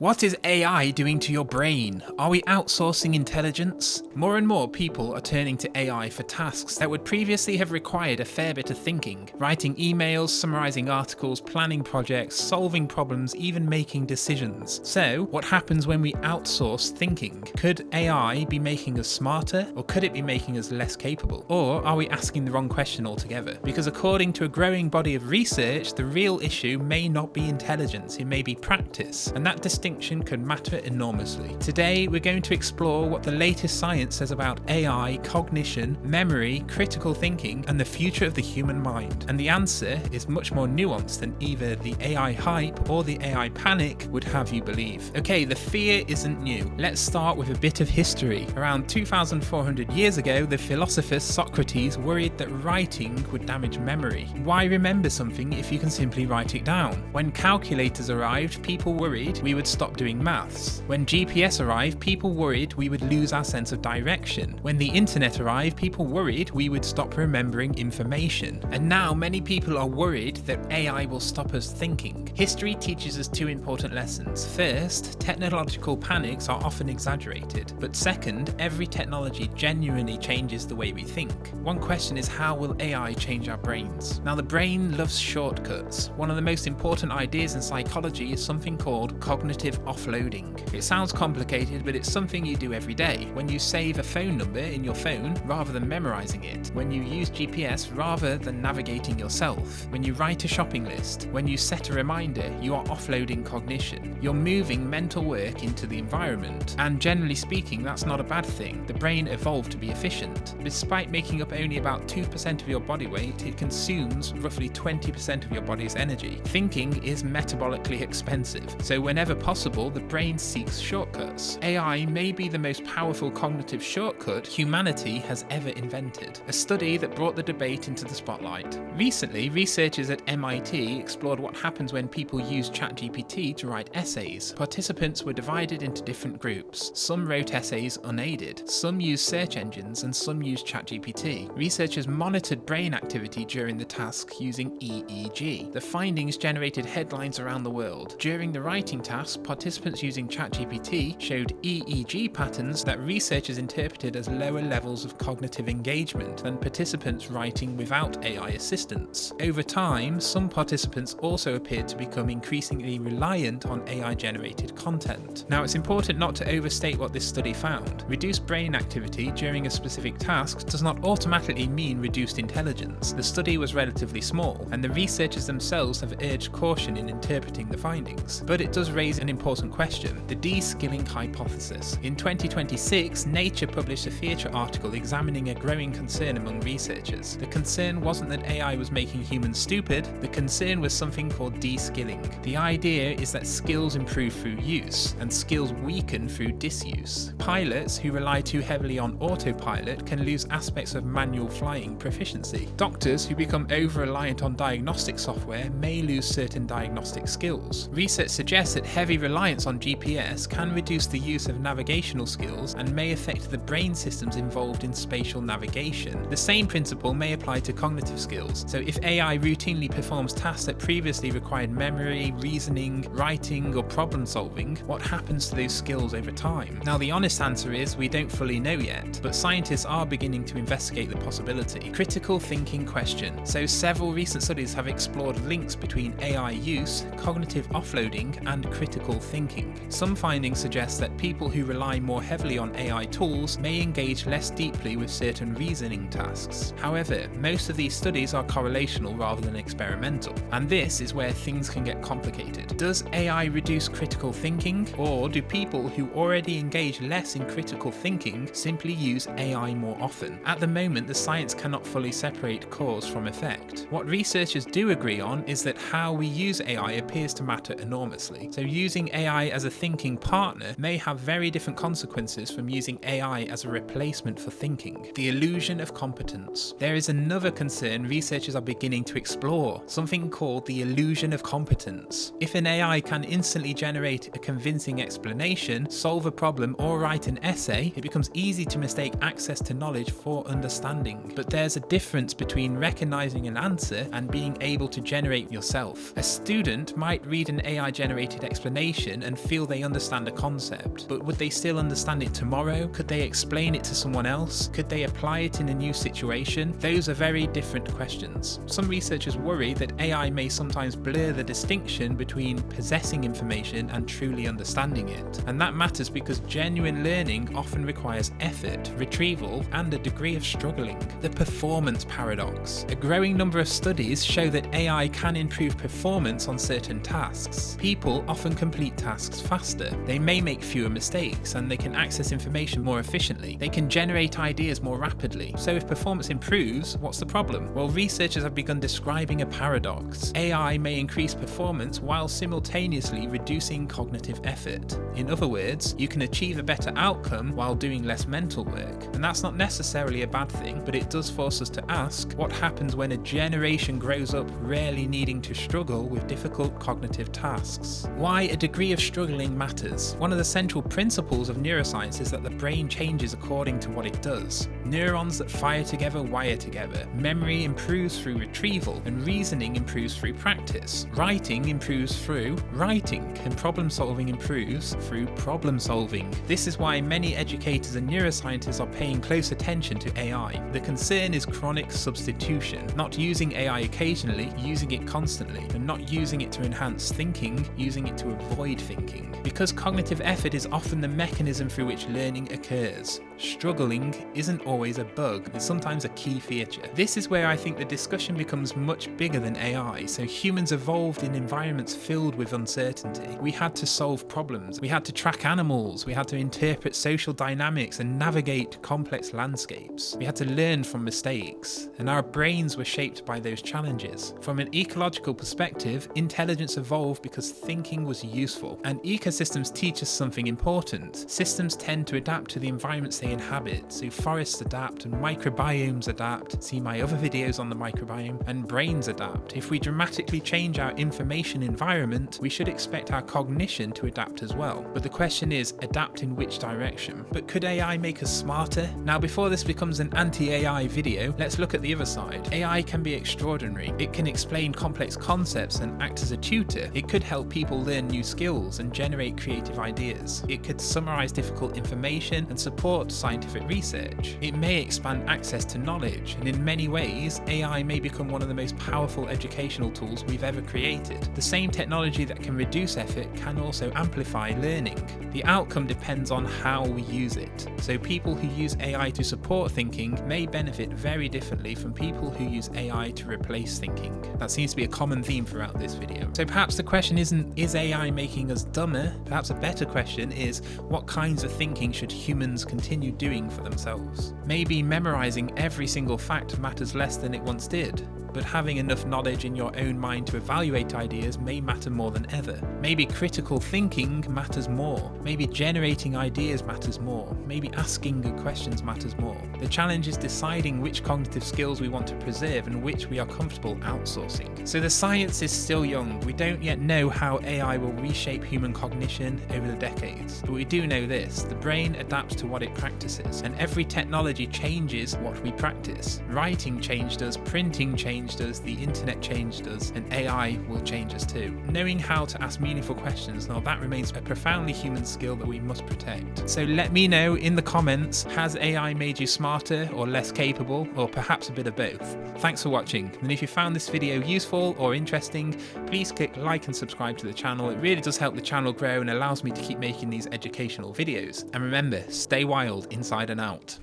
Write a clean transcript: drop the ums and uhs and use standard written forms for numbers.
What is AI doing to your brain? Are we outsourcing intelligence? More and more people are turning to AI for tasks that would previously have required a fair bit of thinking. Writing emails, summarizing articles, planning projects, solving problems, even making decisions. So, what happens when we outsource thinking? Could AI be making us smarter, or could it be making us less capable? Or are we asking the wrong question altogether? Because according to a growing body of research, the real issue may not be intelligence, it may be practice, and that distinction could matter enormously. Today, we're going to explore what the latest science says about AI, cognition, memory, critical thinking, and the future of the human mind. And the answer is much more nuanced than either the AI hype or the AI panic would have you believe. Okay, the fear isn't new. Let's start with a bit of history. Around 2,400 years ago, the philosopher Socrates worried that writing would damage memory. Why remember something if you can simply write it down? When calculators arrived, people worried we would stop doing maths. When GPS arrived, people worried we would lose our sense of direction. When the internet arrived, people worried we would stop remembering information. And now many people are worried that AI will stop us thinking. History teaches us two important lessons. First, technological panics are often exaggerated. But second, every technology genuinely changes the way we think. One question is, how will AI change our brains? Now, the brain loves shortcuts. One of the most important ideas in psychology is something called cognitive offloading. It sounds complicated, but it's something you do every day. When you save a phone number in your phone rather than memorizing it. When you use GPS rather than navigating yourself. When you write a shopping list. When you set a reminder, you are offloading cognition. You're moving mental work into the environment. And generally speaking, that's not a bad thing. The brain evolved to be efficient. Despite making up only about 2% of your body weight, it consumes roughly 20% of your body's energy. Thinking is metabolically expensive, so whenever possible, the brain seeks shortcuts. AI may be the most powerful cognitive shortcut humanity has ever invented. A study that brought the debate into the spotlight. Recently, researchers at MIT explored what happens when people use ChatGPT to write essays. Participants were divided into different groups. Some wrote essays unaided, some used search engines, and some used ChatGPT. Researchers monitored brain activity during the task using EEG. The findings generated headlines around the world. During the writing task, participants using ChatGPT showed EEG patterns that researchers interpreted as lower levels of cognitive engagement than participants writing without AI assistance. Over time, some participants also appeared to become increasingly reliant on AI-generated content. Now, it's important not to overstate what this study found. Reduced brain activity during a specific task does not automatically mean reduced intelligence. The study was relatively small, and the researchers themselves have urged caution in interpreting the findings. But it does raise an important question, the de-skilling hypothesis. In 2026, Nature published a feature article examining a growing concern among researchers. The concern wasn't that AI was making humans stupid, the concern was something called de-skilling. The idea is that skills improve through use, and skills weaken through disuse. Pilots who rely too heavily on autopilot can lose aspects of manual flying proficiency. Doctors who become over-reliant on diagnostic software may lose certain diagnostic skills. Research suggests that heavy reliance on GPS can reduce the use of navigational skills and may affect the brain systems involved in spatial navigation. The same principle may apply to cognitive skills. So if AI routinely performs tasks that previously required memory, reasoning, writing, or problem solving, what happens to those skills over time? Now, the honest answer is we don't fully know yet, but scientists are beginning to investigate the possibility. Critical thinking question. So several recent studies have explored links between AI use, cognitive offloading, and critical thinking. Some findings suggest that people who rely more heavily on AI tools may engage less deeply with certain reasoning tasks. However, most of these studies are correlational rather than experimental, and this is where things can get complicated. Does AI reduce critical thinking, or do people who already engage less in critical thinking simply use AI more often? At the moment, the science cannot fully separate cause from effect. What researchers do agree on is that how we use AI appears to matter enormously. So using AI as a thinking partner may have very different consequences from using AI as a replacement for thinking. The illusion of competence. There is another concern researchers are beginning to explore, something called the illusion of competence. If an AI can instantly generate a convincing explanation, solve a problem, or write an essay, it becomes easy to mistake access to knowledge for understanding. But there's a difference between recognizing an answer and being able to generate yourself. A student might read an AI-generated explanation information and feel they understand a concept, but would they still understand it tomorrow? Could they explain it to someone else? Could they apply it in a new situation? Those are very different questions. Some researchers worry that AI may sometimes blur the distinction between possessing information and truly understanding it. And that matters because genuine learning often requires effort, retrieval, and a degree of struggling. The performance paradox. A growing number of studies show that AI can improve performance on certain tasks. People often complete tasks faster. They may make fewer mistakes, and they can access information more efficiently. They can generate ideas more rapidly. So if performance improves, what's the problem? Well, researchers have begun describing a paradox. AI may increase performance while simultaneously reducing cognitive effort. In other words, you can achieve a better outcome while doing less mental work. And that's not necessarily a bad thing, but it does force us to ask what happens when a generation grows up rarely needing to struggle with difficult cognitive tasks. Why a degree of struggling matters. One of the central principles of neuroscience is that the brain changes according to what it does. Neurons that fire together wire together. Memory improves through retrieval, and reasoning improves through practice. Writing improves through writing, and problem solving improves through problem solving. This is why many educators and neuroscientists are paying close attention to AI. The concern is chronic substitution, not using AI occasionally, using it constantly, and not using it to enhance thinking, using it to avoid thinking. Because cognitive effort is often the mechanism through which learning occurs. Struggling isn't always a bug, it's sometimes a key feature. This is where I think the discussion becomes much bigger than AI. So humans evolved in environments filled with uncertainty. We had to solve problems, we had to track animals, we had to interpret social dynamics and navigate complex landscapes. We had to learn from mistakes, and our brains were shaped by those challenges. From an ecological perspective, intelligence evolved because thinking was useful, and ecosystems teach us something important. Systems tend to adapt to the environments they inhabit, so forests adapt and microbiomes adapt, see my other videos on the microbiome, and brains adapt. If we dramatically change our information environment, we should expect our cognition to adapt as well. But the question is, adapt in which direction? But could AI make us smarter? Now, before this becomes an anti-AI video, let's look at the other side. AI can be extraordinary. It can explain complex concepts and act as a tutor. It could help people learn new skills and generate creative ideas. It could summarize difficult information and support scientific research. It may expand access to knowledge, and in many ways, AI may become one of the most powerful educational tools we've ever created. The same technology that can reduce effort can also amplify learning. The outcome depends on how we use it. So people who use AI to support thinking may benefit very differently from people who use AI to replace thinking. That seems to be a common theme throughout this video. So perhaps the question isn't, is AI making us dumber? Perhaps a better question is, what kinds of thinking should humans continue doing for themselves? Maybe memorizing every single fact matters less than it once did, but having enough knowledge in your own mind to evaluate ideas may matter more than ever. Maybe critical thinking matters more. Maybe generating ideas matters more. Maybe asking good questions matters more. The challenge is deciding which cognitive skills we want to preserve and which we are comfortable outsourcing. So the science is still young. We don't yet know how AI will reshape human cognition over the decades. But we do know this: the brain adapts to what it practices, and every technology changes what we practice. Writing changed us, printing changed us, the internet changed us, and AI will change us too. Knowing how to ask meaningful questions, now that remains a profoundly human skill that we must protect. So let me know in the comments, has AI made you smarter or less capable, or perhaps a bit of both? Thanks for watching, and if you found this video useful or interesting, please click like and subscribe to the channel. It really does help the channel grow and allows me to keep making these educational videos. And remember, stay wild inside and out.